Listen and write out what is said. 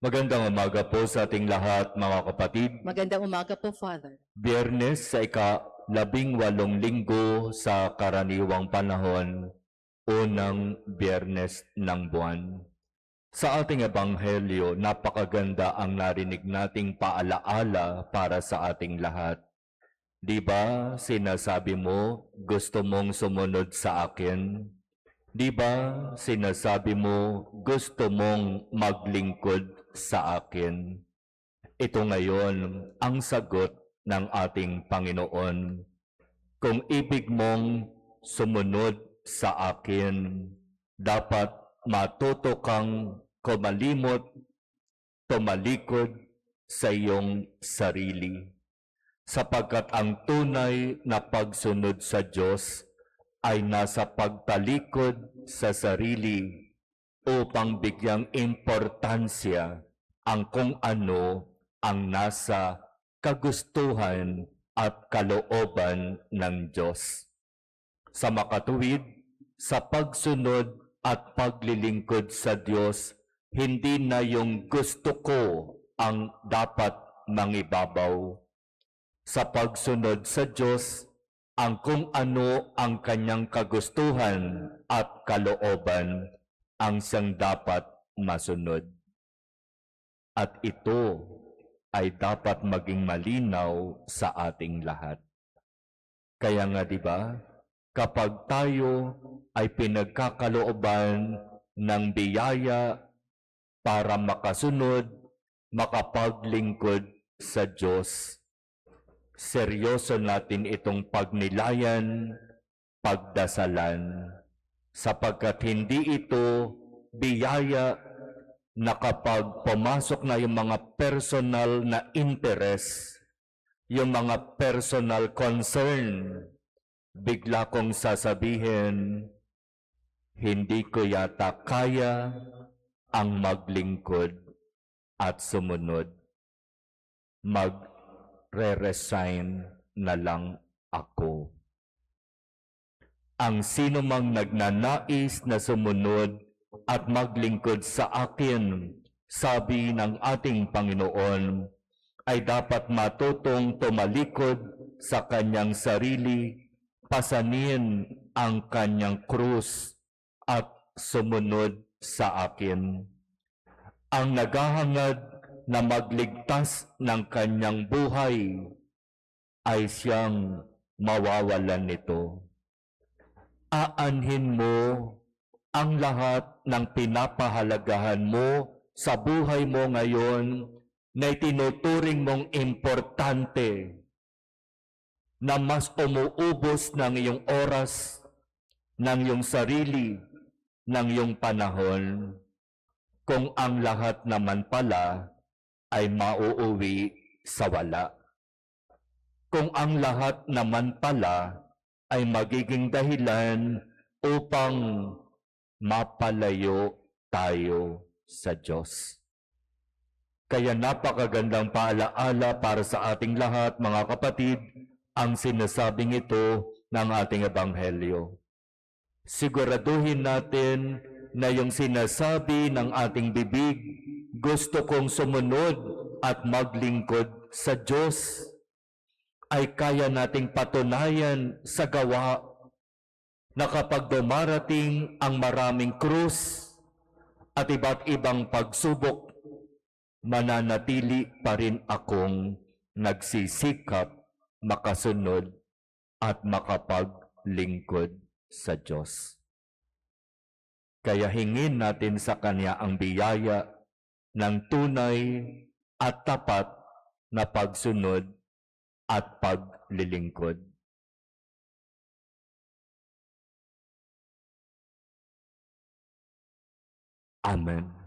Magandang umaga po sa ating lahat, mga kapatid. Magandang umaga po, Father. Biyernes sa ika-18 linggo sa karaniwang panahon, unang biyernes ng buwan. Sa ating ebanghelyo, napakaganda ang narinig nating paalaala para sa ating lahat. Di ba sinasabi mo, gusto mong sumunod sa akin? Di ba sinasabi mo, gusto mong maglingkod sa akin? Ito ngayon ang sagot ng ating Panginoon. Kung ibig mong sumunod sa akin, dapat matuto kang kumalimot, tumalikod sa iyong sarili. Sapagkat ang tunay na pagsunod sa Diyos ay nasa pagtalikod sa sarili upang bigyang importansya ang kung ano ang nasa kagustuhan at kalooban ng Diyos. Sa makatuwid, sa pagsunod at paglilingkod sa Diyos, hindi na yung gusto ko ang dapat mangibabaw. Sa pagsunod sa Diyos, ang kung ano ang kanyang kagustuhan at kalooban ang siyang dapat masunod. At ito ay dapat maging malinaw sa ating lahat. Kaya nga di ba, kapag tayo ay pinagkakalooban ng biyaya para makasunod, makapaglingkod sa Diyos, seryoso natin itong pagnilayan, pagdasalan, sapagkat hindi ito biyaya na kapag pumasok na yung mga personal na interest, yung mga personal concern, bigla kong sasabihin, hindi ko yata kaya ang maglingkod at sumunod. Magre-resign na lang ako. Ang sino mang nagnanais na sumunod at maglingkod sa akin, sabi ng ating Panginoon, ay dapat matutong tumalikod sa kanyang sarili, pasanin ang kanyang krus at sumunod sa akin. Ang naghahangad na magligtas ng kanyang buhay ay siyang mawawalan nito. Aanhin mo ang lahat ng pinapahalagahan mo sa buhay mo ngayon na itinuturing mong importante, na mas umuubos ng iyong oras, ng iyong sarili, ng iyong panahon, kung ang lahat naman pala ay mauuwi sa wala. Kung ang lahat naman pala ay magiging dahilan upang mapalayo tayo sa Diyos. Kaya napakagandang paalaala para sa ating lahat, mga kapatid, ang sinasabing ito ng ating ebanghelyo. Siguraduhin natin na yung sinasabi ng ating bibig, gusto kong sumunod at maglingkod sa Diyos, ay kaya nating patunayan sa gawa na kapag dumarating ang maraming krus at iba't ibang pagsubok, mananatili pa rin akong nagsisikap makasunod at makapaglingkod sa Diyos. Kaya hingin natin sa Kanya ang biyaya ng tunay at tapat na pagsunod at paglilingkod. Amen.